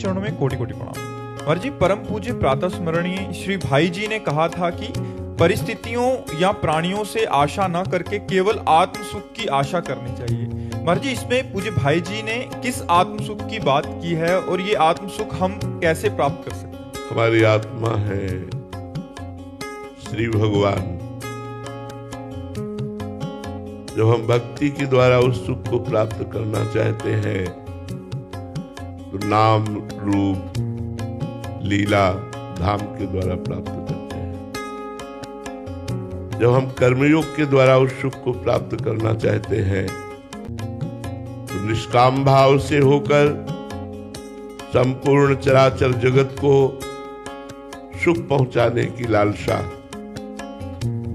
चरणों में कोटि कोटि प्रणाम। और जी परम पूज्य प्रातः स्मरणीय श्री भाई जी ने कहा था कि परिस्थितियों या प्राणियों से आशा न करके केवल आत्म सुख की आशा करनी चाहिए। महाराज जी इसमें पूज्य भाई जी ने किस आत्म सुख की बात की है और ये आत्म सुख हम कैसे प्राप्त कर सकते हैं? हमारी आत्मा है श्री भगवान। जब हम भक्ति के द्वारा उस सुख को प्राप्त करना चाहते हैं तो नाम रूप लीला धाम के द्वारा प्राप्त करते हैं। जब हम कर्मयोग के द्वारा उस सुख को प्राप्त करना चाहते हैं तो निष्काम भाव से होकर संपूर्ण चराचर जगत को सुख पहुंचाने की लालसा,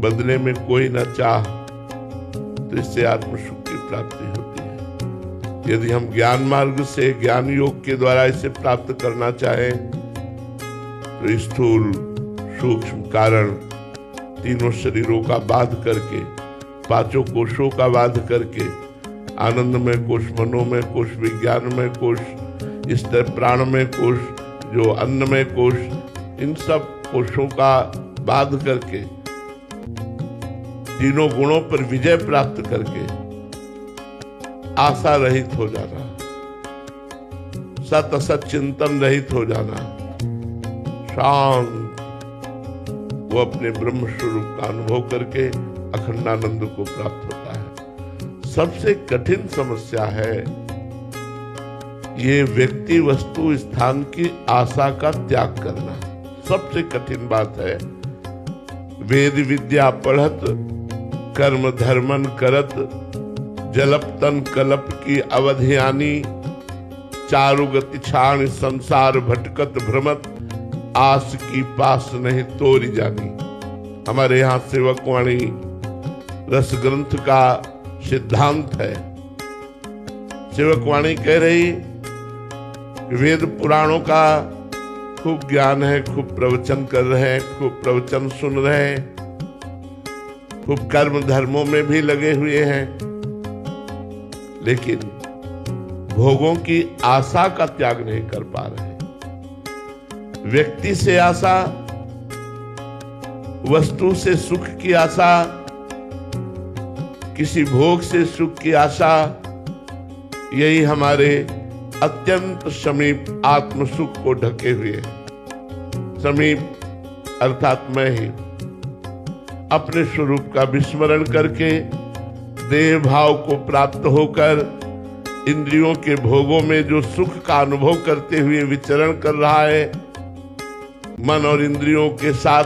बदले में कोई न चाह, तो इससे आत्म सुख की प्राप्ति होती है। यदि हम ज्ञान मार्ग से ज्ञान योग के द्वारा इसे प्राप्त करना चाहें तो स्थूल सूक्ष्म कारण तीनों शरीरों का बाध करके, पांचों कोशों का बाध करके, आनंदमय कोश, मनोमय कोश, विज्ञानमय कोश, इस तरह प्राणमय कोश, जो अन्नमय कोश, इन सब कोशों का बाध करके तीनों गुणों पर विजय प्राप्त करके आशा रहित हो जाना, सत असत चिंतन रहित हो जाना, शांत, वो अपने ब्रह्म स्वरूप का अनुभव करके अखंडानंद को प्राप्त होता है। सबसे कठिन समस्या है ये व्यक्ति वस्तु स्थान की आशा का त्याग करना। सबसे कठिन बात है। वेद विद्या पढ़त कर्म धर्मन करत, जलप तन कलप की अवधियानी, चारु गति छाण संसार भटकत भ्रमत, आस की पास नहीं तोरी जानी। हमारे यहाँ सेवक वाणी रस ग्रंथ का सिद्धांत है। सेवक वाणी कह रही वेद पुराणों का खूब ज्ञान है, खूब प्रवचन कर रहे हैं, खूब प्रवचन सुन रहे हैं, खूब कर्म धर्मों में भी लगे हुए हैं, लेकिन भोगों की आशा का त्याग नहीं कर पा रहे। व्यक्ति से आशा, वस्तु से सुख की आशा, किसी भोग से सुख की आशा, यही हमारे अत्यंत समीप आत्म सुख को ढके हुए है। समीप अर्थात मैं ही अपने स्वरूप का विस्मरण करके देह भाव को प्राप्त होकर इंद्रियों के भोगों में जो सुख का अनुभव करते हुए विचरण कर रहा है, मन और इंद्रियों के साथ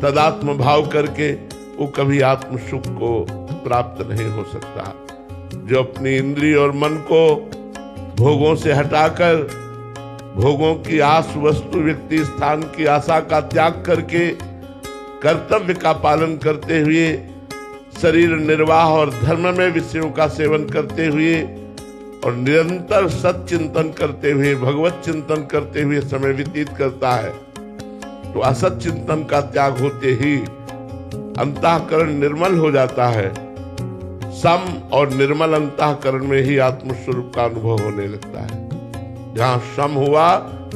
तदात्म भाव करके वो कभी आत्म सुख को प्राप्त नहीं हो सकता। जो अपनी इंद्रिय और मन को भोगों से हटाकर भोगों की आस, वस्तु व्यक्ति स्थान की आशा का त्याग करके कर्तव्य का पालन करते हुए शरीर निर्वाह और धर्म में विषयों का सेवन करते हुए और निरंतर सत चिंतन करते हुए, भगवत चिंतन करते हुए समय व्यतीत करता है, तो असत चिंतन का त्याग होते ही अंतःकरण निर्मल हो जाता है। सम और निर्मल अंतःकरण में ही आत्मस्वरूप का अनुभव होने लगता है। जहां सम हुआ,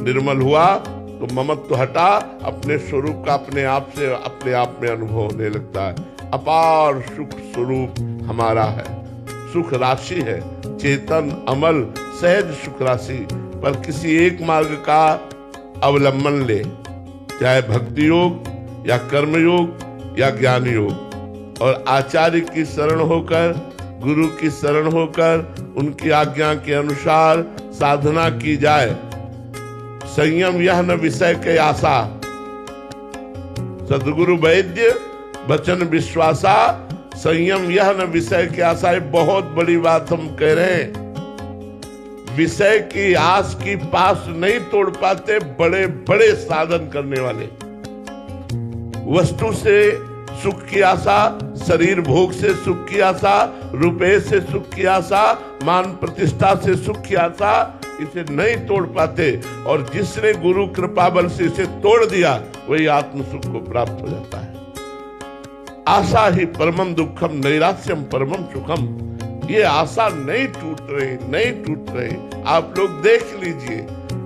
निर्मल हुआ, तो ममत्व हटा, अपने स्वरूप का अपने आप से अपने आप में अनुभव होने लगता है। अपार सुख स्वरूप हमारा है, सुख राशि है, चेतन अमल सहज सुख राशि। पर किसी एक मार्ग का अवलंबन ले, चाहे भक्ति योग या कर्म योग या ज्ञान योग, और आचार्य की शरण होकर, गुरु की शरण होकर उनकी आज्ञा के अनुसार साधना की जाए। संयम यह न विषय के आशा, सदगुरु वैद्य वचन विश्वासा, संयम यह न विषय की आशा। है बहुत बड़ी बात हम कह रहे हैं। विषय की आस की पास नहीं तोड़ पाते बड़े बड़े साधन करने वाले। वस्तु से सुख की आशा, शरीर भोग से सुख की आशा, रुपए से सुख की आशा, मान प्रतिष्ठा से सुख की आशा, इसे नहीं तोड़ पाते। और जिसने गुरु कृपा बल से इसे तोड़ दिया, वही आत्म सुख को प्राप्त हो जाता है। आशा ही परमम दुखम, नैराश्यम परमम सुखम। ये आशा नहीं टूट रही, नहीं टूट रही। आप लोग देख लीजिए,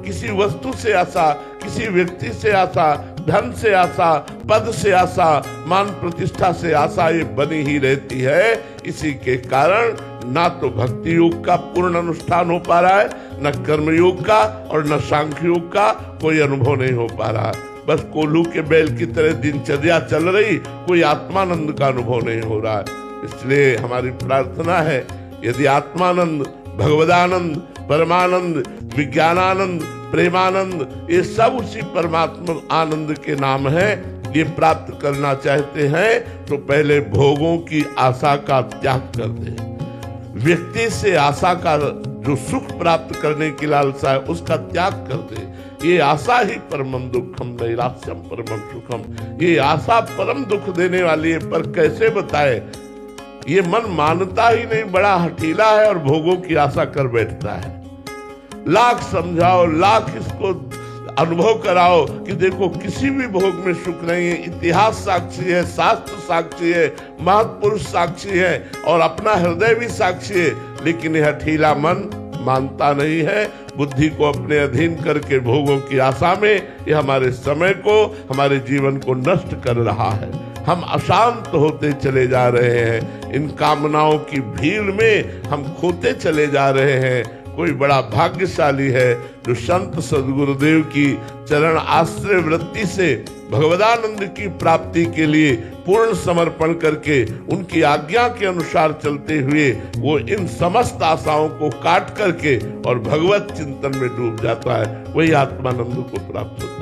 किसी वस्तु से आशा, किसी व्यक्ति से आशा, धन से आशा, पद से आशा, मान प्रतिष्ठा से आशा ये बनी ही रहती है। इसी के कारण ना तो भक्ति योग का पूर्ण अनुष्ठान हो पा रहा है, न कर्म योग का और न सांख्य योग का कोई अनुभव नहीं हो पा रहा। बस कोल्हू के बैल की तरह दिनचर्या चल रही, कोई आत्मानंद का अनुभव नहीं हो रहा है। इसलिए हमारी प्रार्थना है, यदि आत्मानंद, भगवदानंद, परमानंद, विज्ञानानंद, प्रेमानंद ये सब उसी परमात्मा आनंद के नाम है, ये प्राप्त करना चाहते हैं तो पहले भोगों की आशा का त्याग कर दें। व्यक्ति से आशा का जो सुख प्राप्त करने की लालसा है उसका त्याग कर दे। ये आशा ही परमम दुखम नैराश्यम परमम सुखम। ये आशा परम दुख देने वाली है, पर कैसे बताए? ये मन मानता ही नहीं, बड़ा हठीला है और भोगों की आशा कर बैठता है। लाख समझाओ, लाख इसको अनुभव कराओ कि देखो किसी भी भोग में सुख नहीं है। इतिहास साक्षी है, शास्त्र साक्षी है, महापुरुष साक्षी है और अपना हृदय भी साक्षी है, लेकिन यह हठीला मन मानता नहीं है। बुद्धि को अपने अधीन करके भोगों की आशा में यह हमारे समय को, हमारे जीवन को नष्ट कर रहा है। हम अशांत होते चले जा रहे हैं, इन कामनाओं की भीड़ में हम खोते चले जा रहे हैं। कोई बड़ा भाग्यशाली है जो संत सद्गुरुदेव की चरण आश्रय वृत्ति से भगवदानंद की प्राप्ति के लिए पूर्ण समर्पण करके उनकी आज्ञा के अनुसार चलते हुए वो इन समस्त आशाओं को काट करके और भगवत चिंतन में डूब जाता है, वही आत्मानंद को प्राप्त होता है।